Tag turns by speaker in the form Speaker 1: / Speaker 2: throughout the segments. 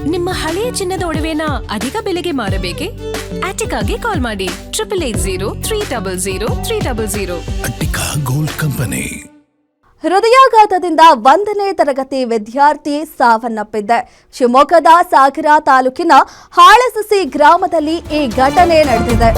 Speaker 1: ನಿಮ್ಮ ಹಳೆಯ ಚಿನ್ನದ ಒಡವೆನ ಅಧಿಕ ಬೆಲೆಗೆ ಮಾರಬೇಕೆ? ಆಟಿಕಾಗೆ ಕಾಲ್ ಮಾಡಿ 8880
Speaker 2: ಅಟ್ಟಿಕಾ ಗೋಲ್ಡ್ ಕಂಪನಿ.
Speaker 3: ಹೃದಯಾಘಾತದಿಂದ 1ನೇ ತರಗತಿ ವಿದ್ಯಾರ್ಥಿ ಸಾವನ್ನಪ್ಪಿದೆ. ಶಿವಮೊಗ್ಗದ ಸಾಗರ ತಾಲೂಕಿನ ಹಾಳಸಸಿ ಗ್ರಾಮದಲ್ಲಿ ಈ ಘಟನೆ ನಡೆದಿದೆ.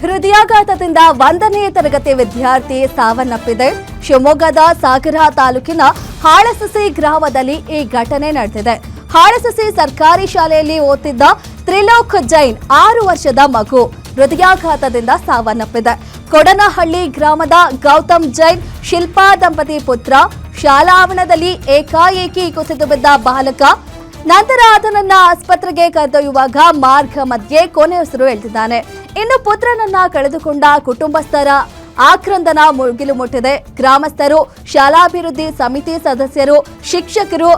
Speaker 3: ಹೃದಯಾಘಾತದಿಂದ 1ನೇ ತರಗತಿ ವಿದ್ಯಾರ್ಥಿ ಸಾವನ್ನಪ್ಪಿದೆ. ಶಿವಮೊಗ್ಗದ ಸಾಗರ ತಾಲೂಕಿನ ಹಾಳಸಸಿ ಗ್ರಾಮದಲ್ಲಿ ಈ ಘಟನೆ ನಡೆದಿದೆ. ಹಾಳಸಸಿ ಸರ್ಕಾರಿ ಶಾಲೆಯಲ್ಲಿ ಓದ್ತಿದ್ದ ತ್ರಿಲೋಕ್ ಜೈನ್ 6 ವರ್ಷದ ಮಗು ಹೃದಯಾಘಾತದಿಂದ ಸಾವನ್ನಪ್ಪಿದೆ. ಕೊಡನಹಳ್ಳಿ ಗ್ರಾಮದ ಗೌತಮ್ ಜೈನ್ ಶಿಲ್ಪಾ ದಂಪತಿ ಪುತ್ರ ಶಾಲಾ ಆವರಣದಲ್ಲಿ ಏಕಾಏಕಿ ಕುಸಿದು ಬಿದ್ದ ಬಾಲಕ. ನಂತರ ಆತನನ್ನ ಆಸ್ಪತ್ರೆಗೆ ಕರೆದೊಯ್ಯುವಾಗ ಮಾರ್ಗ ಮಧ್ಯೆ ಕೊನೆಯುಸಿರು ಎಳೆದಿದ್ದಾನೆ. ಇನ್ನು ಪುತ್ರನನ್ನ ಕಳೆದುಕೊಂಡ ಕುಟುಂಬಸ್ಥರ ಆಕ್ರಂದನ ಮುಗಿಲು ಮುಟ್ಟಿದೆ. ಗ್ರಾಮಸ್ಥರು, ಶಾಲಾಭಿವೃದ್ಧಿ ಸಮಿತಿ ಸದಸ್ಯರು, ಶಿಕ್ಷಕರು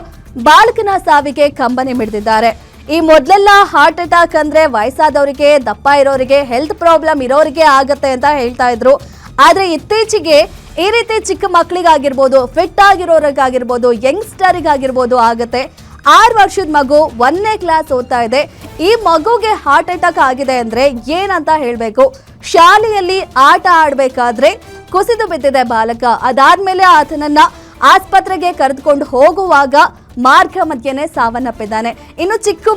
Speaker 3: ಬಾಲಕನ ಸಾವಿಗೆ ಕಂಬನಿ ಮಿಡಿದಿದ್ದಾರೆ. ಈ ಮೊದಲೆಲ್ಲ ಹಾರ್ಟ್ ಅಟ್ಯಾಕ್ ಅಂದ್ರೆ ವಯಸ್ಸಾದವರಿಗೆ, ದಪ್ಪ ಇರೋರಿಗೆ, ಹೆಲ್ತ್ ಪ್ರಾಬ್ಲಮ್ ಇರೋರಿಗೆ ಆಗತ್ತೆ ಅಂತ ಹೇಳ್ತಾ ಇದ್ರು. ಆದ್ರೆ ಇತ್ತೀಚೆಗೆ ಈ ರೀತಿ ಚಿಕ್ಕ ಮಕ್ಕಳಿಗಾಗಿರ್ಬೋದು, ಫಿಟ್ ಆಗಿರೋರಿಗಾಗಿರ್ಬೋದು, ಯಂಗ್ಸ್ಟರಿಗಾಗಿರ್ಬೋದು ಆಗತ್ತೆ. 6 ವರ್ಷದ ಮಗು 1ನೇ ಕ್ಲಾಸ್ ಓದ್ತಾ ಇದೆ. ಈ ಮಗುಗೆ ಹಾರ್ಟ್ ಅಟ್ಯಾಕ್ ಆಗಿದೆ ಅಂದ್ರೆ ಏನಂತ ಹೇಳ್ಬೇಕು. ಶಾಲೆಯಲ್ಲಿ ಆಟ ಆಡ್ಬೇಕಾದ್ರೆ ಕುಸಿದು ಬಿದ್ದಿದೆ ಬಾಲಕ. ಅದಾದ್ಮೇಲೆ ಆತನನ್ನ ಆಸ್ಪತ್ರೆಗೆ ಕರೆದುಕೊಂಡು ಹೋಗುವಾಗ ಮಾರ್ಗ ಮಧ್ಯೆನೇ ಸಾವನ್ನಪ್ಪಿದ್ದಾನೆ. ಇನ್ನು ಚಿಕ್ಕ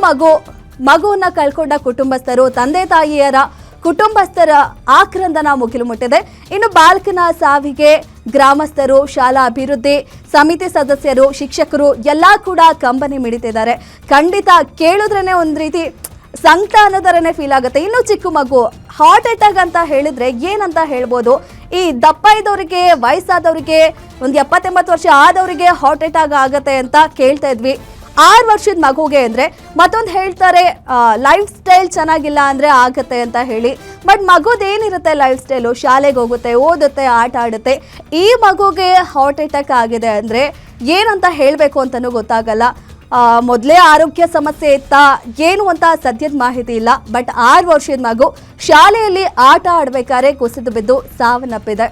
Speaker 3: ಮಗುವನ್ನ ಕಳ್ಕೊಂಡ ಕುಟುಂಬಸ್ಥರು, ತಂದೆ ತಾಯಿಯರ ಕುಟುಂಬಸ್ಥರ ಆಕ್ರಂದನ ಮುಗಿಲು ಮುಟ್ಟಿದೆ. ಇನ್ನು ಬಾಲಕನ ಸಾವಿಗೆ ಗ್ರಾಮಸ್ಥರು, ಶಾಲಾ ಅಭಿವೃದ್ಧಿ ಸಮಿತಿ ಸದಸ್ಯರು, ಶಿಕ್ಷಕರು ಎಲ್ಲಾ ಕೂಡ ಕಂಬನಿ ಮಿಡಿತಿದ್ದಾರೆ. ಖಂಡಿತ ಕೇಳಿದ್ರೇನೆ ಒಂದ್ ರೀತಿ ಸಂಕಟ ಅನ್ನೋದರನೇ ಫೀಲ್ ಆಗುತ್ತೆ. ಇನ್ನು ಚಿಕ್ಕ ಮಗು ಹಾರ್ಟ್ ಅಟ್ಯಾಕ್ ಅಂತ ಹೇಳಿದ್ರೆ ಏನಂತ ಹೇಳ್ಬೋದು. ಈ ದಪ್ಪ ಇದ್ದವರಿಗೆ, ವಯಸ್ಸಾದವರಿಗೆ, ಒಂದು 70-80 ವರ್ಷ ಆದವರಿಗೆ ಹಾರ್ಟ್ ಅಟ್ಯಾಕ್ ಆಗತ್ತೆ ಅಂತ ಕೇಳ್ತಾ ಇದ್ವಿ. 6 ವರ್ಷದ ಮಗುಗೆ ಅಂದ್ರೆ ಮತ್ತೊಂದು ಹೇಳ್ತಾರೆ ಲೈಫ್ ಸ್ಟೈಲ್ ಚೆನ್ನಾಗಿಲ್ಲ ಅಂದ್ರೆ ಆಗತ್ತೆ ಅಂತ ಹೇಳಿ. ಬಟ್ ಮಗುದೇನಿರುತ್ತೆ ಲೈಫ್ ಸ್ಟೈಲು, ಶಾಲೆಗೆ ಹೋಗುತ್ತೆ, ಓದುತ್ತೆ, ಆಟ ಆಡುತ್ತೆ. ಈ ಮಗುಗೆ ಹಾರ್ಟ್ ಅಟ್ಯಾಕ್ ಆಗಿದೆ ಅಂದ್ರೆ ಏನಂತ ಹೇಳಬೇಕು ಅಂತಲೂ ಗೊತ್ತಾಗಲ್ಲ. ಮೊದಲೇ ಆರೋಗ್ಯ ಸಮಸ್ಯೆ ಇತ್ತಾ ಏನು ಅಂತ ಸದ್ಯದ ಮಾಹಿತಿ ಇಲ್ಲ. ಬಟ್ 6 ವರ್ಷದ ಮಗು ಶಾಲೆಯಲ್ಲಿ ಆಟ ಆಡ್ಬೇಕಾದ್ರೆ ಕುಸಿದು ಬಿದ್ದು ಸಾವನ್ನಪ್ಪಿದೆ.